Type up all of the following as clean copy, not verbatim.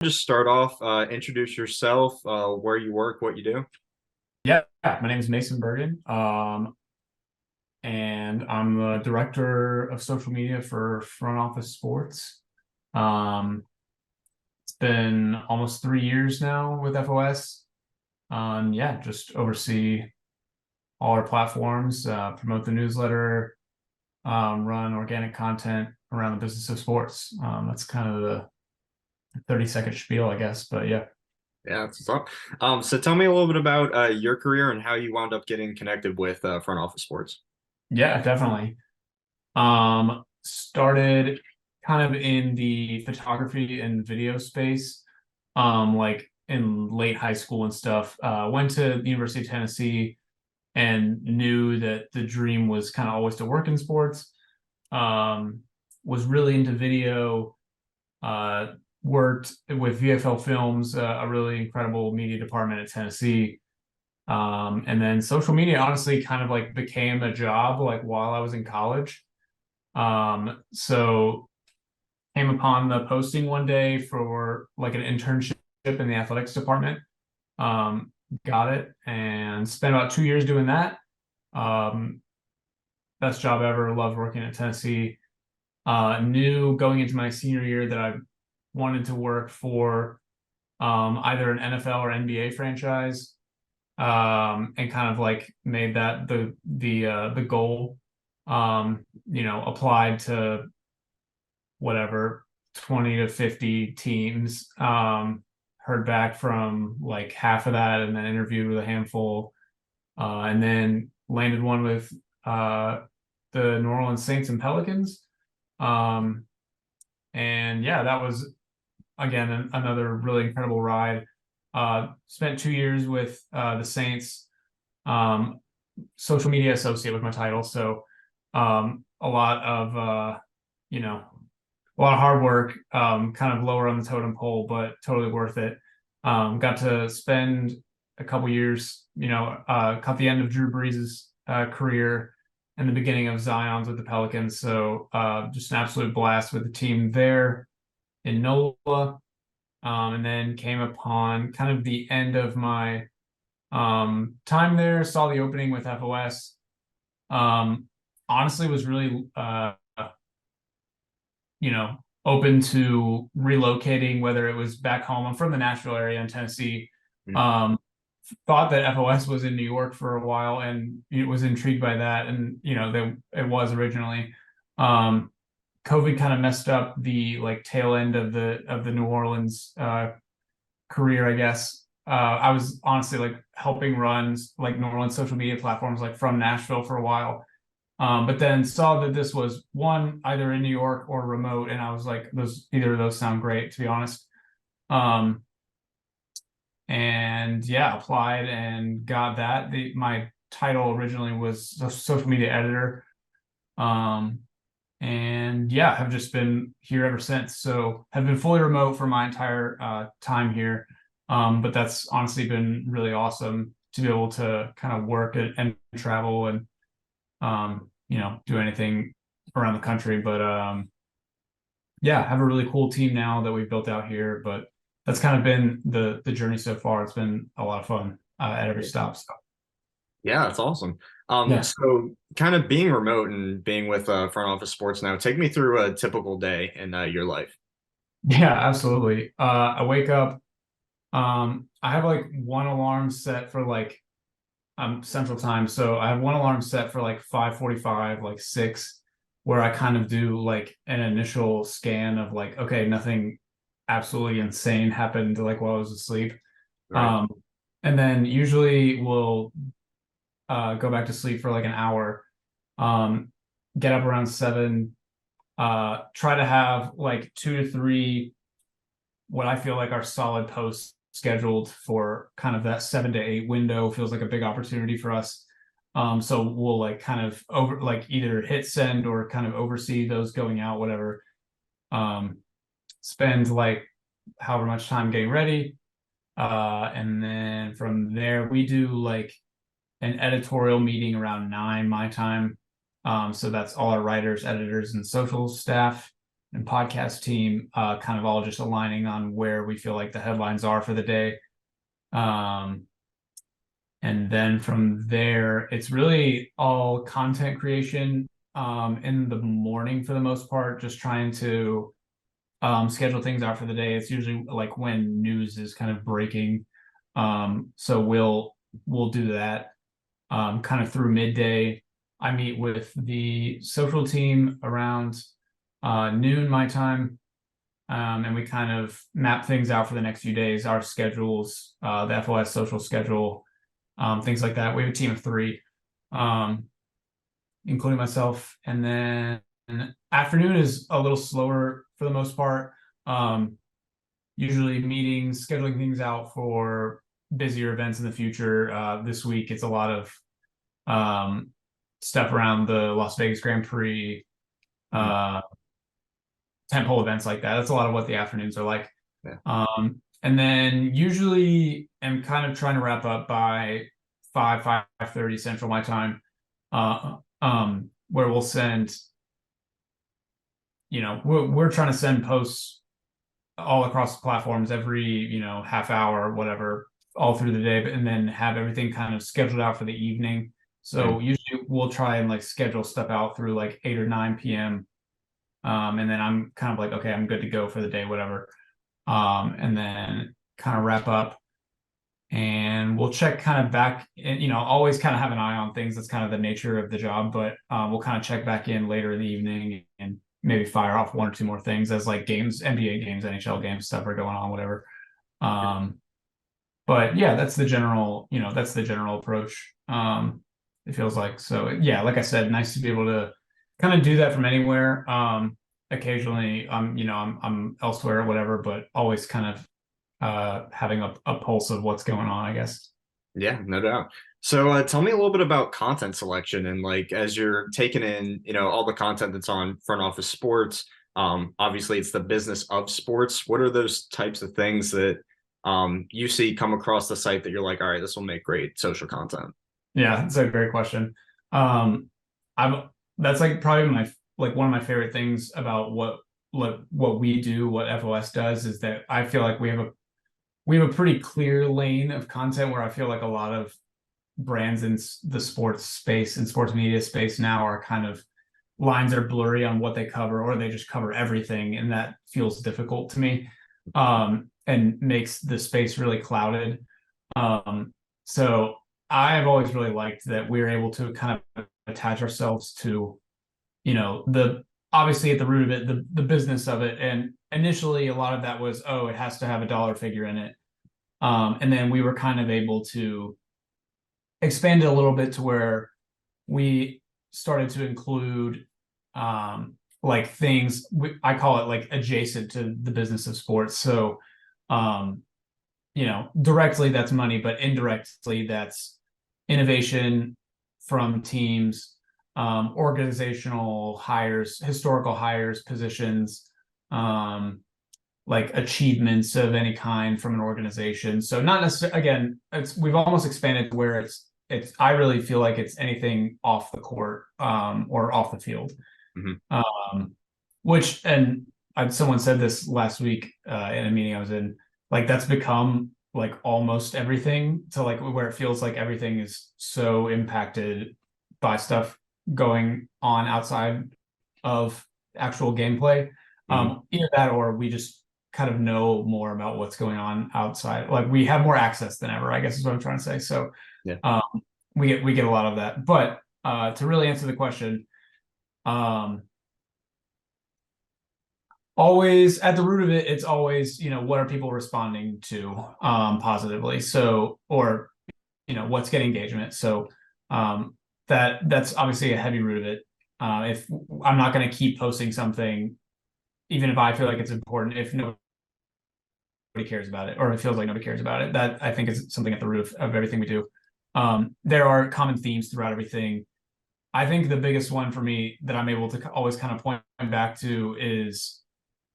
Just start off, introduce yourself, where you work, what you do. Yeah, my name is Mason Burgin, and I'm the director of social media for Front Office Sports. Um, it's been almost 3 years now with FOS. Yeah, just oversee all our platforms, promote the newsletter, run organic content around the business of sports. That's kind of the 30-second spiel, I guess. But yeah, Yeah, that's what's up. So tell me a little bit about your career and how you wound up getting connected with front office sports. yeah, definitely. Started kind of in the photography and video space, like in late high school and stuff. Went to the University of Tennessee and knew that the dream was kind of always to work in sports. Was really into video, uh, worked with VFL Films, a really incredible media department at Tennessee. And then social media honestly kind of like became a job like while I was in college. So came upon the posting one day for like an internship in the athletics department. Um, got it and spent about 2 years doing that. Um, Best job ever. Loved working at Tennessee. Knew going into my senior year that I wanted to work for either an NFL or NBA franchise, and kind of like made that the goal. Applied to whatever 20 to 50 teams. Heard back from like half of that and then interviewed with a handful, and then landed one with the New Orleans Saints and Pelicans. Um, and yeah, that was again another really incredible ride. Spent 2 years with the Saints, um, social media associate with my title. So a lot of you know a lot of hard work, kind of lower on the totem pole, but totally worth it. Got to spend a couple years, caught the end of Drew Brees' career and the beginning of Zion's with the Pelicans. So just an absolute blast with the team there in NOLA. And then came upon kind of the end of my time there, saw the opening with FOS. Um, Honestly was really open to relocating, whether it was back home. I'm from the Nashville area in Tennessee. Mm. Um, Thought that FOS was in New York for a while and it was intrigued by that. And, it was originally. Um, COVID kind of messed up the like tail end of the New Orleans career, I guess. I was honestly like helping run like New Orleans social media platforms like from Nashville for a while. But then saw that this was one either in New York or remote, and I was like, those either of those sound great, to be honest. Um, and yeah, applied and got that. My title originally was a social media editor. Um, and yeah, have just been here ever since. So have been fully remote for my entire time here. But that's honestly been really awesome to be able to kind of work and travel and do anything around the country. But yeah, have a really cool team now that we've built out here. But that's kind of been the journey so far. It's been a lot of fun at every stop. So Yeah, that's awesome. yeah, So kind of being remote and being with front office sports now, take me through a typical day in your life. yeah, absolutely. I wake up. I have like one alarm set for like Central Time, so I have one alarm set for like 5:45, like 6, where I kind of do like an initial scan of like, okay, nothing absolutely insane happened like while I was asleep. Right. Um, and then usually we'll go back to sleep for like an hour, um, get up around 7, try to have like 2 to 3 what I feel like are solid posts scheduled for kind of that 7 to 8 window. Feels like a big opportunity for us. So we'll like kind of over like either hit send or kind of oversee those going out, whatever. Um, Spend like however much time getting ready. And then from there we do like an editorial meeting around 9 my time. So that's all our writers, editors, and social staff. and podcast team, kind of all just aligning on where we feel like the headlines are for the day. And then from there, it's really all content creation in the morning for the most part, just trying to schedule things out for the day. It's usually like when news is kind of breaking. So we'll do that kind of through midday. I meet with the social team around noon my time, and we kind of map things out for the next few days, our schedules, the FOS social schedule, things like that. We have a team of three, um, including myself. And then afternoon is a little slower for the most part. Usually meetings, scheduling things out for busier events in the future. This week, it's a lot of stuff around the Las Vegas Grand Prix, Mhm. tentpole events like that. That's a lot of what the afternoons are like. Yeah. And then usually I'm kind of trying to wrap up by 5:30 Central my time, where we'll send, we're trying to send posts all across the platforms every, half hour or whatever, all through the day, and then have everything kind of scheduled out for the evening. So Mhm. usually we'll try and like schedule stuff out through like 8 or 9 p.m. And then I'm kind of like, okay, I'm good to go for the day, whatever. And then kind of wrap up, and we'll check kind of back and, always kind of have an eye on things. That's kind of the nature of the job, but we'll kind of check back in later in the evening and maybe fire off one or two more things as like games, NBA games, NHL games, stuff are going on, whatever. Um, but yeah, that's the general approach. It feels like. So yeah, like I said, nice to be able to kind of do that from anywhere. Occasionally I'm elsewhere or whatever, but always kind of having a pulse of what's going on, I guess. Yeah, no doubt. So tell me a little bit about content selection and like as you're taking in, all the content that's on front office sports. Obviously it's the business of sports. What are those types of things that you see come across the site that you're like, all right, this will make great social content? Yeah, it's a great question. Um, I'm That's like probably my like one of my favorite things about what we do, what FOS does, is that I feel like we have a pretty clear lane of content where I feel like a lot of brands in the sports space and sports media space now are kind of lines are blurry on what they cover, or they just cover everything, and that feels difficult to me, and makes the space really clouded. So I've always really liked that we're able to kind of attach ourselves to, the obviously at the root of it, the business of it. And initially a lot of that was, oh, it has to have a dollar figure in it. And then we were kind of able to expand it a little bit to where we started to include like things I call it like adjacent to the business of sports. So um, directly that's money, but indirectly that's innovation from teams, organizational hires, historical hires, positions, like achievements of any kind from an organization. So not necessarily, again, we've almost expanded to where I really feel like it's anything off the court, or off the field. Mhm. Um, someone said this last week in a meeting I was in, like that's become like almost everything, to like where it feels like everything is so impacted by stuff going on outside of actual gameplay. Mhm. Either that or we just kind of know more about what's going on outside. Like we have more access than ever, I guess is what I'm trying to say. So Yeah. um, we get a lot of that. But to really answer the question, um, always at the root of it, it's always, what are people responding to positively? So, or what's getting engagement. So that's obviously a heavy root of it. If I'm not going to keep posting something, even if I feel like it's important, if nobody cares about it, or if it feels like nobody cares about it, that I think is something at the root of everything we do. There are common themes throughout everything. I think the biggest one for me that I'm able to always kind of point back to is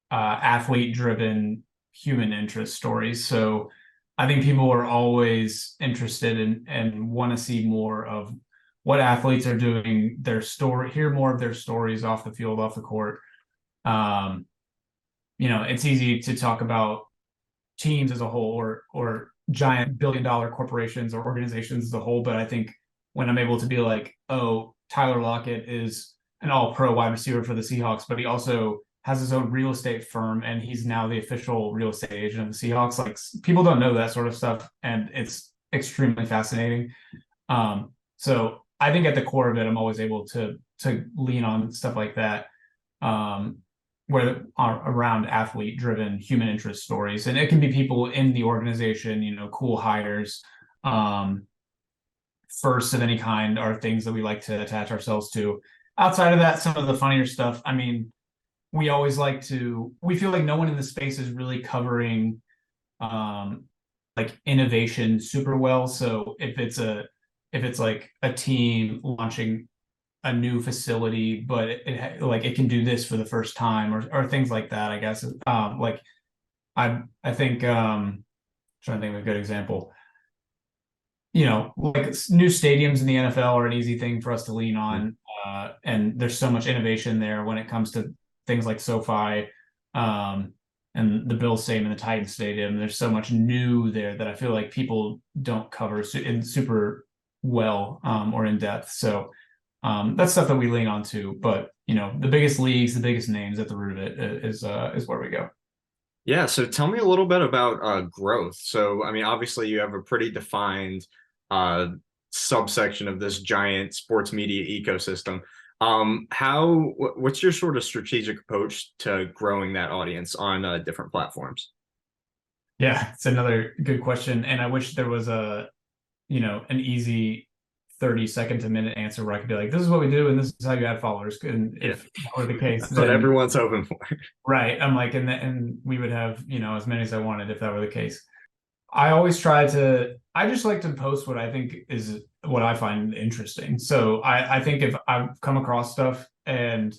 athlete driven human interest stories. So I think people are always interested in and want to see more of what athletes are doing, their story, hear more of their stories off the field, off the court. Um, it's easy to talk about teams as a whole or giant billion-dollar corporations or organizations as a whole, but I think when I'm able to be like, oh, Tyler Lockett is an all-pro wide receiver for the Seahawks, but he also has his own real estate firm and he's now the official real estate agent of the Seahawks. Like people don't know that sort of stuff, and it's extremely fascinating. So I think at the core of it, I'm always able to lean on stuff like that. Um, where are around athlete driven human interest stories, and it can be people in the organization, cool hires, um firsts of any kind are things that we like to attach ourselves to. Outside of that, some of the funnier stuff, I mean, we feel like no one in the space is really covering um like innovation super well. So if it's like a team launching a new facility, but like it can do this for the first time, or things like that, I guess. Like I think trying to think of a good example. Like new stadiums in the NFL are an easy thing for us to lean on, and there's so much innovation there when it comes to things like SoFi, and the Bills Stadium and the Titans Stadium. There's so much new there that I feel like people don't cover in super well, or in depth. So that's stuff that we lean on too. But the biggest leagues, the biggest names at the root of it is where we go. Yeah, so tell me a little bit about growth. So, I mean, obviously you have a pretty defined uh, subsection of this giant sports media ecosystem. What's your sort of strategic approach to growing that audience on different platforms? Yeah, it's another good question, and I wish there was an easy 30-second to minute answer where I could be like, this is what we do and this is how you add followers. And Yeah, if that were the case, that's what then everyone's hoping for. right. I'm like, and we would have, as many as I wanted if that were the case. I just like to post what I think is what I find interesting. So I think if I've come across stuff and,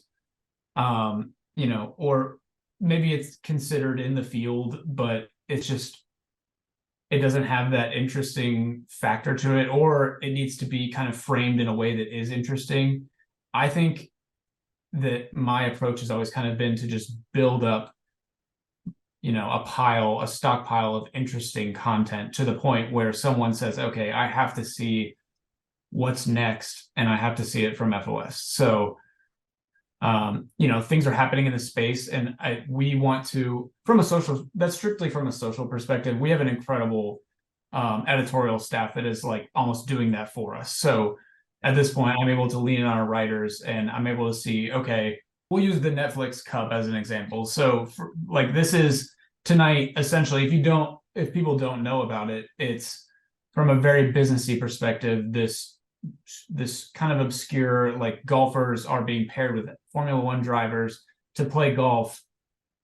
or maybe it's considered in the field, but it doesn't have that interesting factor to it, or it needs to be kind of framed in a way that is interesting. I think that my approach has always kind of been to just build up, a stockpile of interesting content to the point where someone says, okay, I have to see what's next and I have to see it from FOS. So, things are happening in the space, and we want to, that's strictly from a social perspective. We have an incredible editorial staff that is like almost doing that for us. So at this point, I'm able to lean on our writers and I'm able to see, okay, we'll use the Netflix Cup as an example. So like this is tonight, essentially, if people don't know about it, it's from a very businessy perspective, this kind of obscure, like golfers are being paired with Formula One drivers to play golf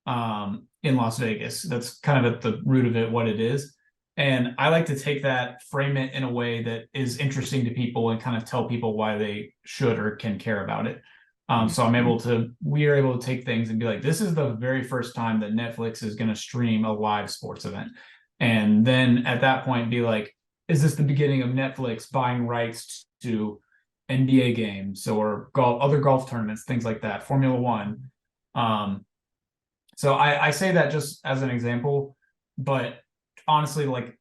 in Las Vegas. That's kind of at the root of it, what it is. And I like to take that, frame it in a way that is interesting to people and kind of tell people why they should or can care about it. So we are able to take things and be like, this is the very first time that Netflix is going to stream a live sports event. And then at that point, be like, is this the beginning of Netflix buying rights to NBA games or other golf tournaments, things like that, Formula One? So I say that just as an example, but honestly, like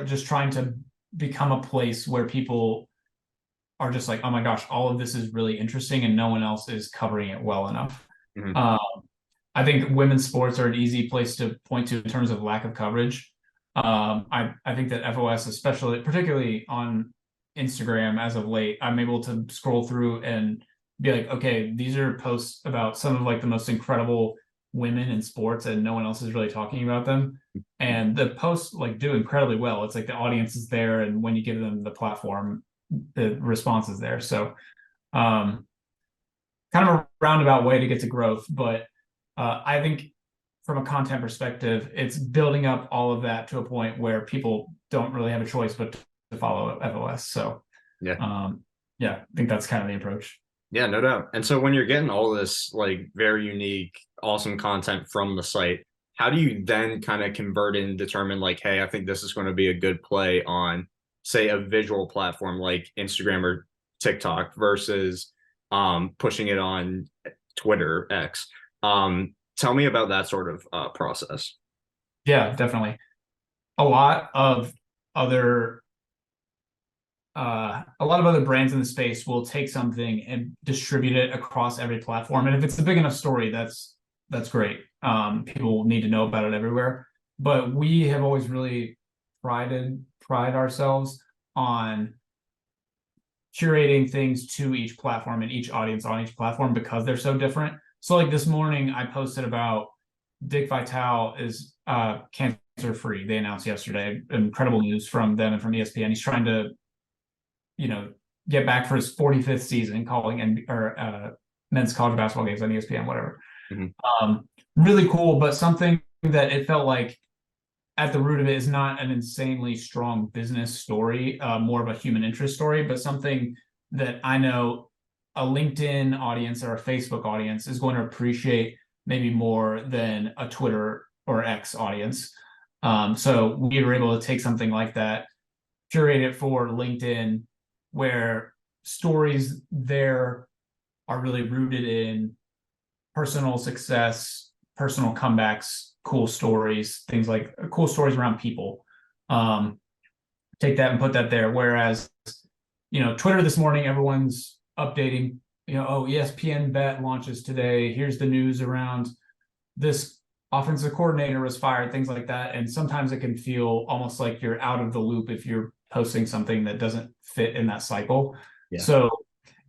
just trying to become a place where people are just like, oh my gosh, all of this is really interesting and no one else is covering it well enough. Mhm. Um, I think women's sports are an easy place to point to in terms of lack of coverage. I think that FOS, particularly on Instagram as of late, I'm able to scroll through and be like, okay, these are posts about some of like the most incredible women in sports and no one else is really talking about them. And the posts like do incredibly well. It's like the audience is there, and when you give them the platform, the response is there. So um kind of a roundabout way to get to growth, but I think from a content perspective, it's building up all of that to a point where people don't really have a choice but to follow FOS. So Yeah. yeah, I think that's kind of the approach. Yeah, no doubt. And so when you're getting all this like very unique, awesome content from the site, how do you then kind of convert and determine like, hey, I think this is going to be a good play on, say, a visual platform like Instagram or TikTok versus pushing it on Twitter X? Tell me about that sort of process. Yeah, definitely. A lot of other a lot of other brands in the space will take something and distribute it across every platform. And if it's a big enough story, that's great. People need to know about it everywhere. But we have always really pride ourselves on curating things to each platform and each audience on each platform because they're so different. So like this morning, I posted about Dick Vitale is cancer free. They announced yesterday. Incredible news from them and from ESPN. He's trying to, get back for his 45th season calling men's college basketball games on ESPN, whatever. Mhm. Really cool, but something that it felt like at the root of it is not an insanely strong business story, more of a human interest story, but something that I know a LinkedIn audience or a Facebook audience is going to appreciate maybe more than a Twitter or X audience. So we were able to take something like that, curate it for LinkedIn, where stories there are really rooted in personal success, personal comebacks, cool stories, things like cool stories around people. Um, Take that and put that there. Whereas, Twitter this morning, everyone's updating, oh, ESPN bet launches today. Here's the news around this offensive coordinator was fired, things like that. And sometimes it can feel almost like you're out of the loop if you're posting something that doesn't fit in that cycle. Yeah. So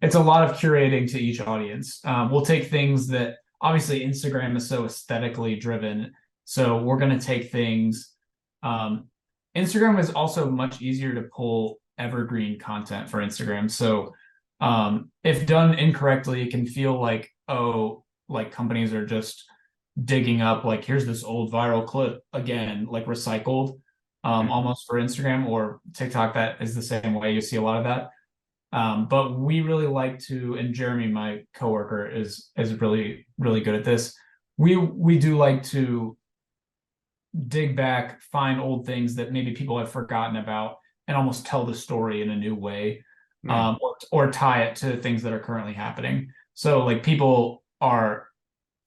it's a lot of curating to each audience. We'll take things that obviously Instagram is so aesthetically driven. So we're going to take things. Instagram is also much easier to pull evergreen content for Instagram. So if done incorrectly, it can feel like, oh, like companies are just digging up, like, here's this old viral clip again, like recycled, almost for Instagram or TikTok. That is the same way. You see a lot of that. But we really like to, and Jeremy, my coworker, is really, really good at this. We do like to dig back, find old things that maybe people have forgotten about, and almost tell the story in a new way, Mm. or tie it to things that are currently happening. So like people are,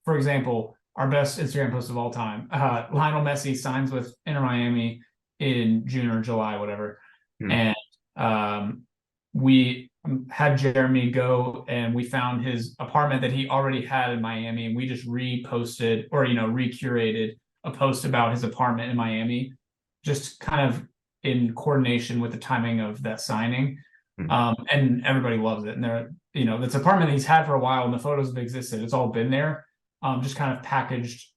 for example, our best Instagram post of all time, Lionel Messi signs with Inter Miami in June or July, whatever. Mm. And we had Jeremy go and we found his apartment that he already had in Miami, and we just reposted or recurated a post about his apartment in Miami, just kind of in coordination with the timing of that signing. Mm. And everybody loves it. And it's an apartment that he's had for a while, and the photos have existed. It's all been there, just kind of packaged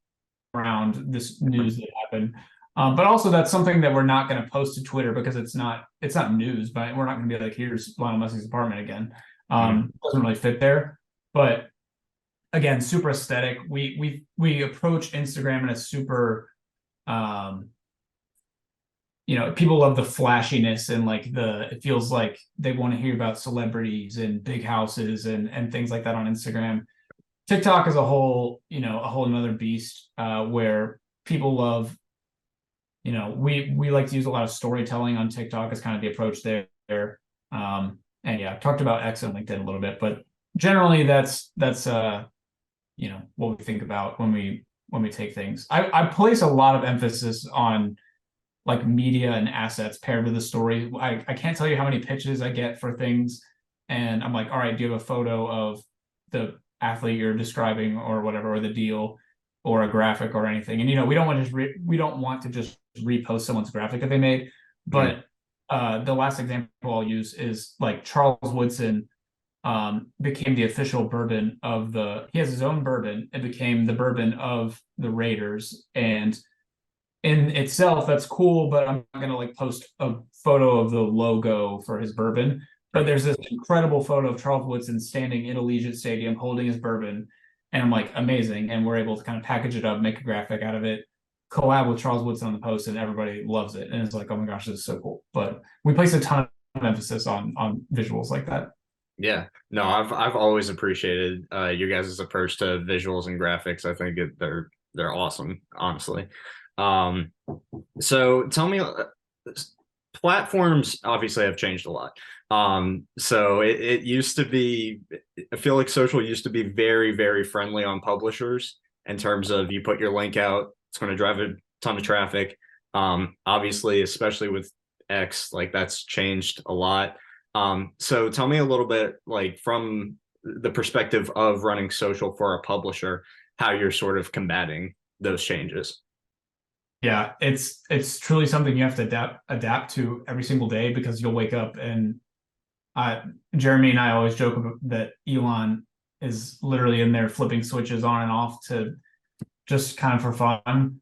around this news that happened. But also that's something that we're not going to post to Twitter because it's not news, but we're not going to be like, here's Lionel Messi's apartment again. Mm. Doesn't really fit there. But again, super aesthetic. We approach Instagram in a super people love the flashiness and like it feels like they want to hear about celebrities and big houses and things like that on Instagram. TikTok is a whole another beast, where people love, we like to use a lot of storytelling on TikTok as kind of the approach there. And yeah, talked about X and LinkedIn a little bit, but generally that's what we think about when we take things. I place a lot of emphasis on like media and assets paired with the story. I can't tell you how many pitches I get for things, and I'm like, all right, do you have a photo of the athlete you're describing or whatever, or the deal, or a graphic or anything? And we don't want to just repost someone's graphic that they made. Mm. But the last example I'll use is like Charles Woodson became the official bourbon of he has his own bourbon. It became the bourbon of the Raiders, and in itself that's cool, but I'm not going to like post a photo of the logo for his bourbon. But Right. there's this incredible photo of Charles Woodson standing in Allegiant Stadium holding his bourbon, and I'm like, amazing. And we're able to kind of package it up, make a graphic out of it, collab with Charles Woodson on the post, and everybody loves it. And it's like, oh my gosh, this is so cool. But we place a ton of emphasis on visuals like that. Yeah. No, I've always appreciated your guys' approach to visuals and graphics. I think they're awesome, honestly. Um, so tell me, platforms obviously have changed a lot. So it used to be, I feel like social used to be very, very friendly on publishers in terms of you put your link out, it's going to drive a ton of traffic. Obviously, especially with X, like that's changed a lot. So tell me a little bit, like from the perspective of running social for a publisher, how you're sort of combating those changes. Yeah, it's truly something you have to adapt to every single day, because you'll wake up and uh, Jeremy and I always joke about that Elon is literally in there flipping switches on and off to just kind of for fun.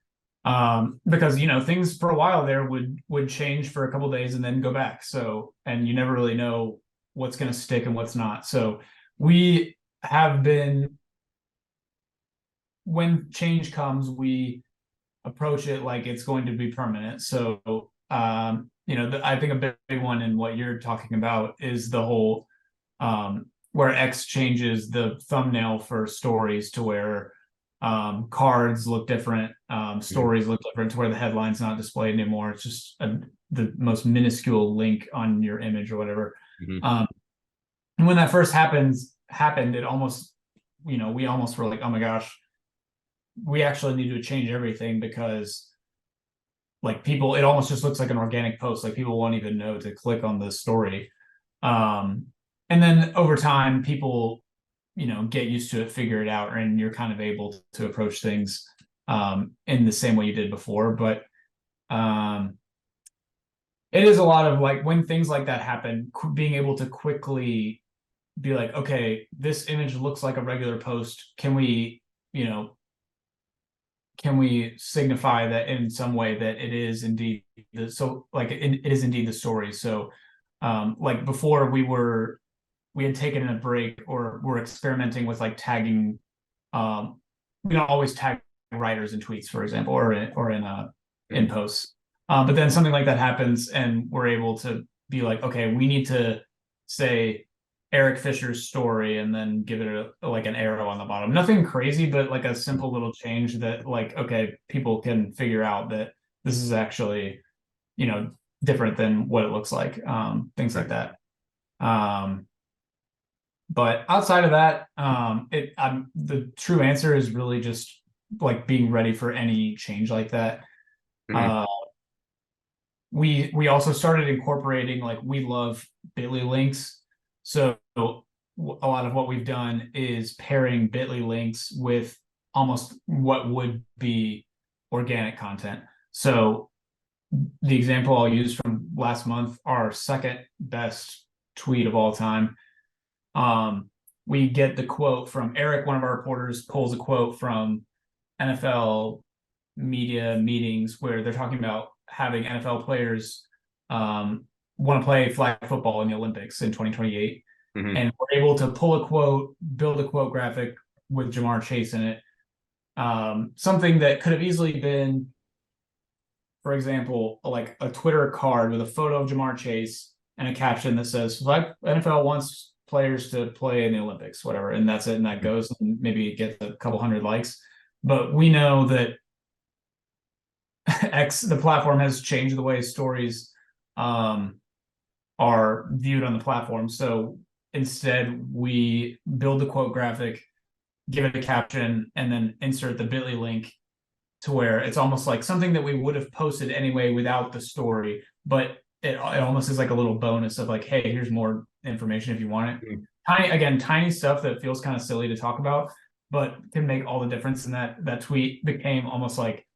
Because things for a while there would change for a couple days and then go back. So, and you never really know what's going to stick and what's not. So we have been, when change comes, we approach it like it's going to be permanent. So, I think a big one in what you're talking about is the whole where X changes the thumbnail for stories to where cards look different, Mhm, stories look different, to where the headline's not displayed anymore. It's just the most minuscule link on your image or whatever. mhm. Um, and when that first happened, it almost, we almost were like, oh my gosh, we actually need to change everything, because like people, it almost just looks like an organic post. Like people won't even know to click on the story. Um, and then over time, people, get used to it, figure it out, and you're kind of able to approach things in the same way you did before. But um, it is a lot of like when things like that happen, being able to quickly be like, okay, this image looks like a regular post. You know, can we signify that in some way that it is indeed it is indeed the story. So like before, we had taken a break, or were experimenting with like tagging. We don't always tag writers in tweets, for example, in Mhm. posts. But then something like that happens, and we're able to be like, okay, we need to say Eric Fisher's story, and then give it like an arrow on the bottom. Nothing crazy, but like a simple little change that, like, okay, people can figure out that this is actually, you know, different than what it looks like. Things like Right. that. But outside of that, the true answer is really just like being ready for any change like that. Mhm. Uh, we also started incorporating, like, we love Bitly links. So a lot of what we've done is pairing Bitly links with almost what would be organic content. So the example I'll use from last month, our second best tweet of all time, um, we get the quote from Eric, one of our reporters, pulls a quote from NFL media meetings where they're talking about having NFL players want to play flag football in the Olympics in 2028. Mhm. And we're able to pull a quote, build a quote graphic with Jamar Chase in it. Something that could have easily been, for example, like a Twitter card with a photo of Jamar Chase and a caption that says, like, NFL wants players to play in the Olympics, whatever. And that's it. And that goes, and maybe it gets a couple hundred likes. But we know that the platform has changed the way stories um, are viewed on the platform. So instead, we build the quote graphic, give it a caption, and then insert the Bitly link, to where it's almost like something that we would have posted anyway without the story, but it almost is like a little bonus of like, hey, here's more information if you want it. Mhm. Tiny stuff that feels kind of silly to talk about, but can make all the difference. And that tweet became almost like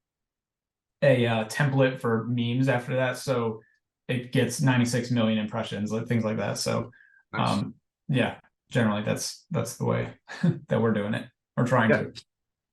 a template for memes after that. So it gets 96 million impressions, like things like that. So Nice. um, yeah, generally that's the way that we're doing it, or trying Yeah. to.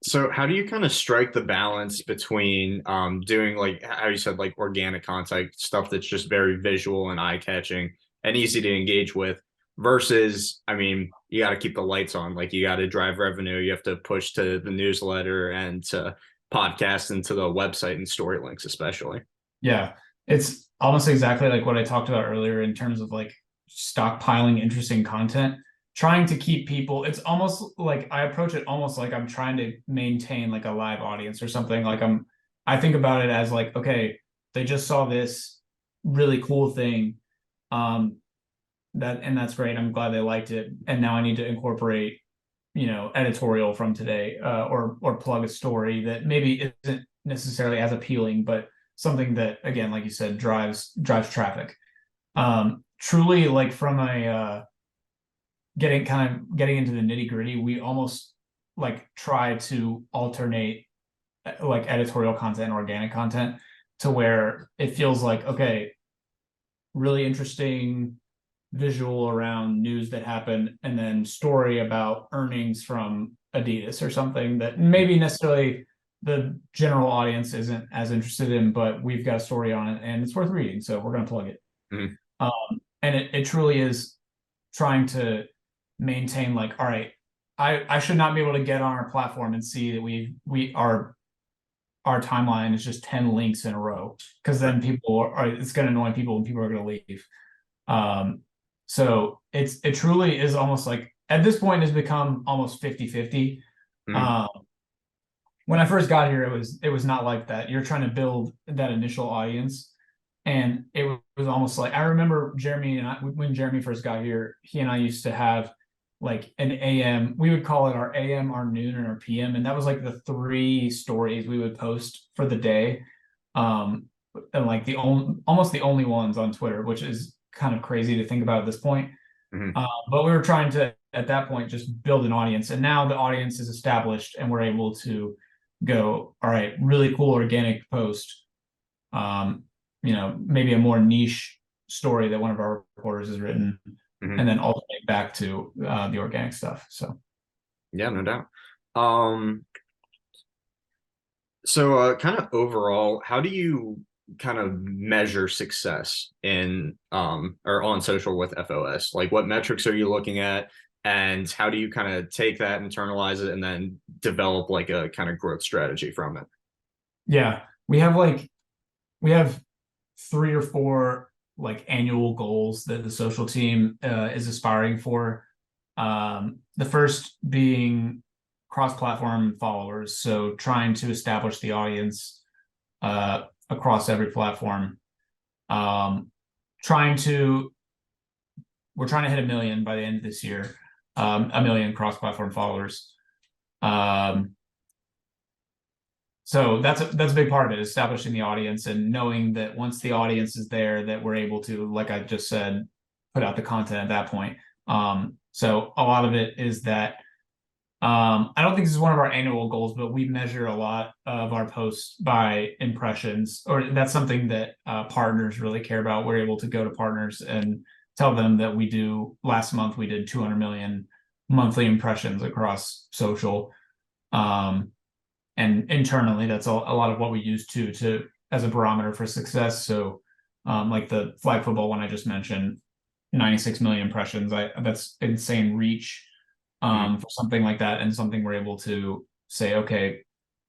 So how do you kind of strike the balance between doing like how you said like organic content stuff that's just very visual and eye-catching and easy to engage with versus I mean you got to keep the lights on, like you got to drive revenue, you have to push to the newsletter and to podcast and to the website and story links especially. Yeah, it's almost exactly like what I talked about earlier in terms of like stockpiling interesting content, trying to keep people. It's almost like I approach it almost like I'm trying to maintain like a live audience or something. I think about it as like, okay, they just saw this really cool thing. Um, that's great. I'm glad they liked it. And now I need to incorporate, editorial from today, or plug a story that maybe isn't necessarily as appealing, but something that, again, like you said, drives traffic. Truly, like from a getting into the nitty gritty, we almost like try to alternate like editorial content and organic content to where it feels like, okay, really interesting visual around news that happened, and then story about earnings from Adidas or something that maybe necessarily the general audience isn't as interested in, but we've got a story on it and it's worth reading, so we're going to plug it. Mhm. And it truly is trying to maintain, like, all right, I should not be able to get on our platform and see that our timeline is just 10 links in a row, because then it's going to annoy people and people are going to leave. So it truly is almost like, at this point, has become almost 50-50. Mhm. When I first got here, it was not like that. You're trying to build that initial audience, and it was almost like, I remember Jeremy and I, when Jeremy first got here, he and I used to have like an AM. We would call it our AM, our noon, and our PM, and that was like the three stories we would post for the day. And like almost the only ones on Twitter, which is kind of crazy to think about at this point. Mhm. But we were trying to, at that point, just build an audience, and now the audience is established, and we're able to go, all right, really cool organic post. Maybe a more niche story that one of our reporters has written, Mhm. and then alternate back to the organic stuff. So Yeah, no doubt. Um, so kind of overall, how do you kind of measure success in or on social with FOS? Like what metrics are you looking at, and how do you kind of take that, internalize it, and then develop like a kind of growth strategy from it? yeah, we have 3 or 4 like annual goals that the social team is aspiring for. The first being cross-platform followers, so trying to establish the audience across every platform. Um, trying to We're trying to hit 1 million by the end of this year, 1 million cross-platform followers. Um, so that's a big part of it, establishing the audience and knowing that once the audience is there, that we're able to, like I just said, put out the content at that point. So a lot of it is that, I don't think this is one of our annual goals, but we measure a lot of our posts by impressions, or that's something that partners really care about. We're able to go to partners and tell them that last month we did 200 million monthly impressions across social. And internally, that's a lot of what we use to as a barometer for success. So like the flag football one I just mentioned, 96 million impressions. That's insane reach Mhm. for something like that, and something we're able to say, okay,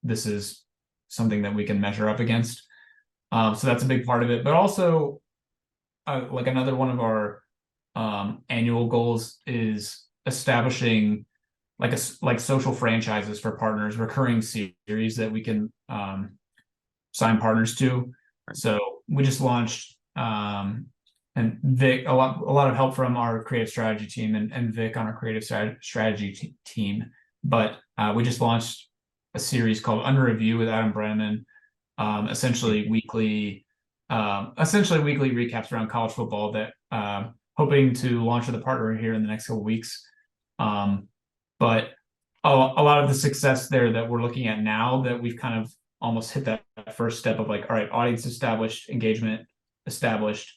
this is something that we can measure up against. So that's a big part of it. But also, like another one of our annual goals is establishing like social franchises for partners, recurring series that we can sign partners to. So we just launched, and Vic, a lot of help from our creative strategy team, and Vic on our creative strategy team. But we just launched a series called Under Review with Adam Brenneman, essentially weekly recaps around college football that hoping to launch with a partner here in the next couple weeks. But a lot of the success there that we're looking at now, that we've kind of almost hit that first step of like, all right, audience established, engagement established.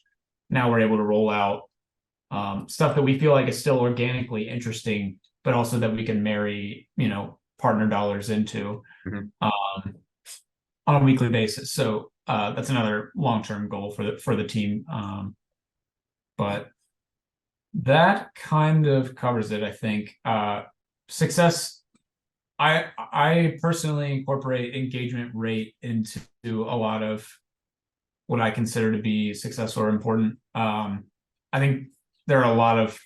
Now we're able to roll out stuff that we feel like is still organically interesting, but also that we can marry, partner dollars into Mhm. on a weekly basis. So that's another long-term goal for the team. But that kind of covers it, I think. Success. I personally incorporate engagement rate into a lot of what I consider to be successful or important. I think there are a lot of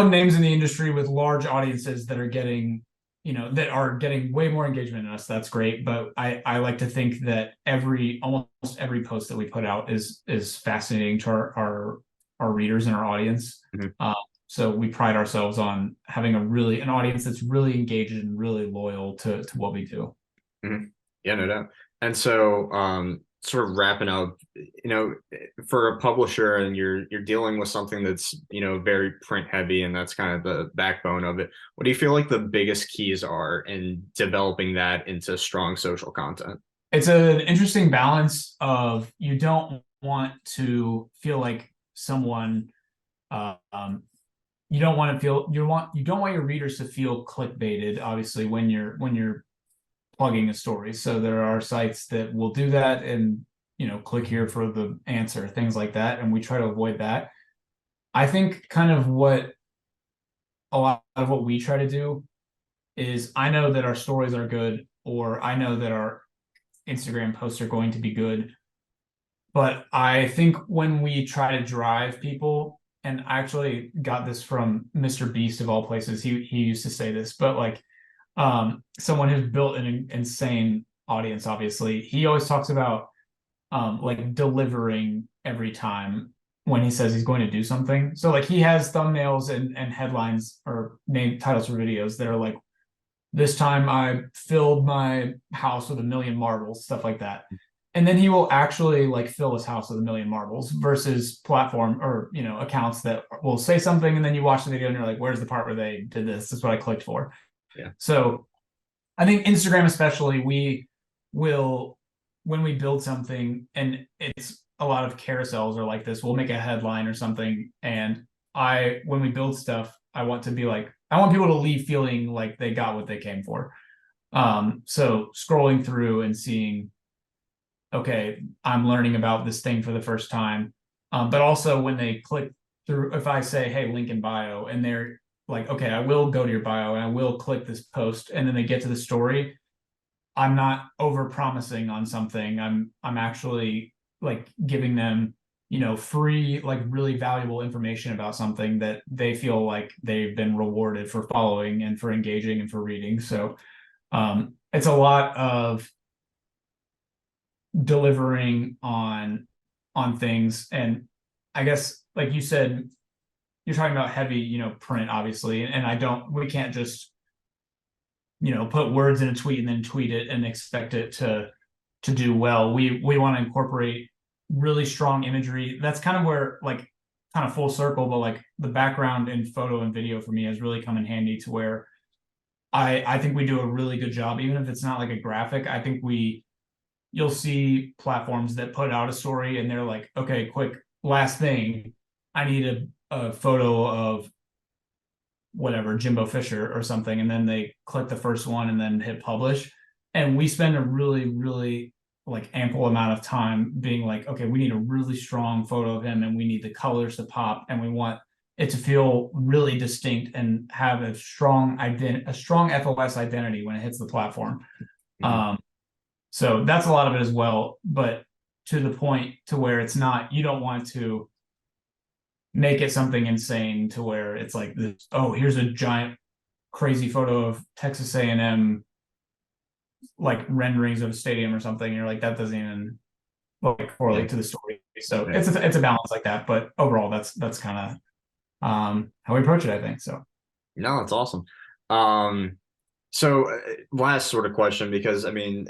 names in the industry with large audiences that are getting, that are getting way more engagement than us. That's great, but I like to think that almost every post that we put out is fascinating to our our readers and our audience. Mhm. So we pride ourselves on having an audience that's really engaged and really loyal to what we do. Mhm. Yeah, no doubt. And so, sort of wrapping up, for a publisher and you're dealing with something that's, very print heavy and that's kind of the backbone of it. What do you feel like the biggest keys are in developing that into strong social content? It's an interesting balance of you don't want to feel like someone you don't want to feel you don't want your readers to feel clickbaited, obviously, when you're plugging a story. So there are sites that will do that and click here for the answer, things like that, and we try to avoid that. I think kind of what a lot of what we try to do is I know that our stories are good, or I know that our Instagram posts are going to be good. But I think when we try to drive people, and I actually got this from Mr. Beast of all places, he used to say this, but like someone who's built an insane audience, obviously, he always talks about like delivering every time when he says he's going to do something. So like he has thumbnails and headlines or name titles for videos that are like, this time I filled my house with 1,000,000 marbles, stuff like that. And then he will actually like fill his house with 1,000,000 marbles versus platform or accounts that will say something and then you watch the video and you're like, where's the part where they did this? That's what I clicked for. Yeah. So I think Instagram especially, we will when we build something and it's a lot of carousels or like this, we'll make a headline or something. And when we build stuff, I want people to leave feeling like they got what they came for. So scrolling through and seeing, okay, I'm learning about this thing for the first time. But also when they click through, if I say, hey, link in bio, and they're like, okay, I will go to your bio and I will click this post, and then they get to the story, I'm not over promising on something. I'm actually like giving them, free, like really valuable information about something that they feel like they've been rewarded for following and for engaging and for reading. So it's a lot of delivering on things. And I guess like you said, you're talking about heavy, print, obviously. And we can't just put words in a tweet and then tweet it and expect it to do well. We want to incorporate really strong imagery. That's kind of where like kind of full circle, but like the background in photo and video for me has really come in handy to where I think we do a really good job, even if it's not like a graphic. I think you'll see platforms that put out a story and they're like, okay, quick, last thing, I need a photo of whatever, Jimbo Fisher or something, and then they click the first one and then hit publish. And we spend a really, really like ample amount of time being like, okay, we need a really strong photo of him and we need the colors to pop and we want it to feel really distinct and have a strong FOS identity when it hits the platform. Mhm. So that's a lot of it as well, but to the point to where it's not, you don't want to make it something insane to where it's like this, oh, here's a giant crazy photo of Texas A&M like renderings of a stadium or something. And you're like, that doesn't even like correlate to the story. So Yeah. it's a balance like that. But overall, that's kind of how we approach it, I think. So No, that's awesome. Um, so last sort of question, because I mean,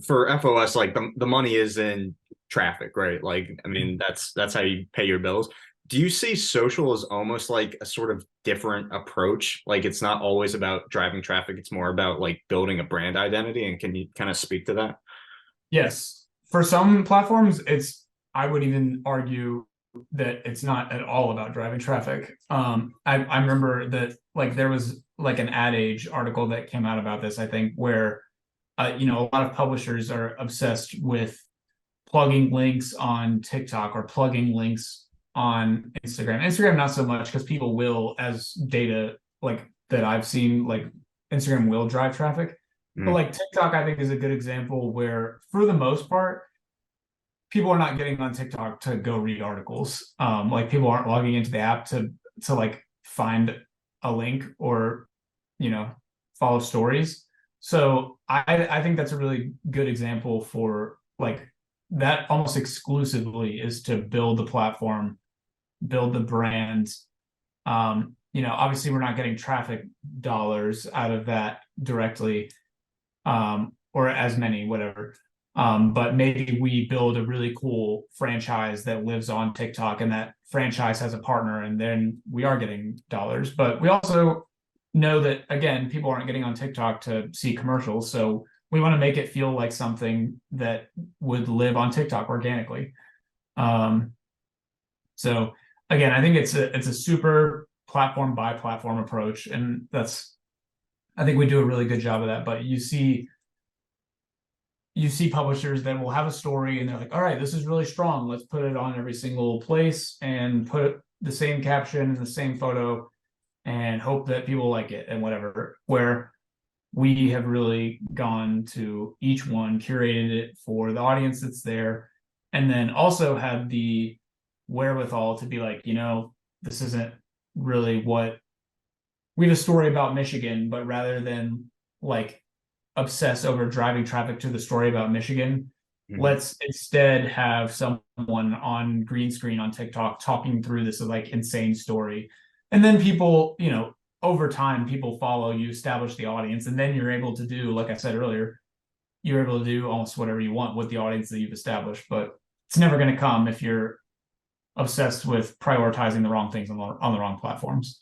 for FOS, like the money is in traffic, right? Like, I mean, that's how you pay your bills. Do you see social as almost like a sort of different approach? Like it's not always about driving traffic, it's more about like building a brand identity. And can you kind of speak to that? yes, for some platforms, I would even argue that it's not at all about driving traffic. I remember that like there was like an Ad Age article that came out about this, I think, where a lot of publishers are obsessed with plugging links on TikTok or plugging links on Instagram. Instagram, not so much because people will, as data like that I've seen, like Instagram will drive traffic. But Mm, like TikTok, I think is a good example where, for the most part, people are not getting on TikTok to go read articles. Like people aren't logging into the app to like find a link or you know follow stories. So I think that's a really good example for like that almost exclusively is to build the platform build the brand. Obviously we're not getting traffic dollars out of that directly, or as many, whatever. But maybe we build a really cool franchise that lives on TikTok, and that franchise has a partner, and then we are getting dollars. But we also know that, again, people aren't getting on TikTok to see commercials. So we want to make it feel like something that would live on TikTok organically. So again, I think it's a super platform by platform approach, and I think we do a really good job of that. But you see publishers that will have a story and they're like, all right, this is really strong, let's put it on every single place and put the same caption and the same photo and hope that people like it and whatever. Where we have really gone to each one, curated it for the audience that's there, and then also had the wherewithal to be like, this isn't really what we have a story about Michigan, but rather than like obsess over driving traffic to the story about Michigan, let's instead have someone on green screen on TikTok talking through this like insane story. And then people, over time, people follow, you establish the audience, and then you're able to do, like I said earlier, you're able to do almost whatever you want with the audience that you've established. But it's never going to come if you're obsessed with prioritizing the wrong things on the wrong platforms.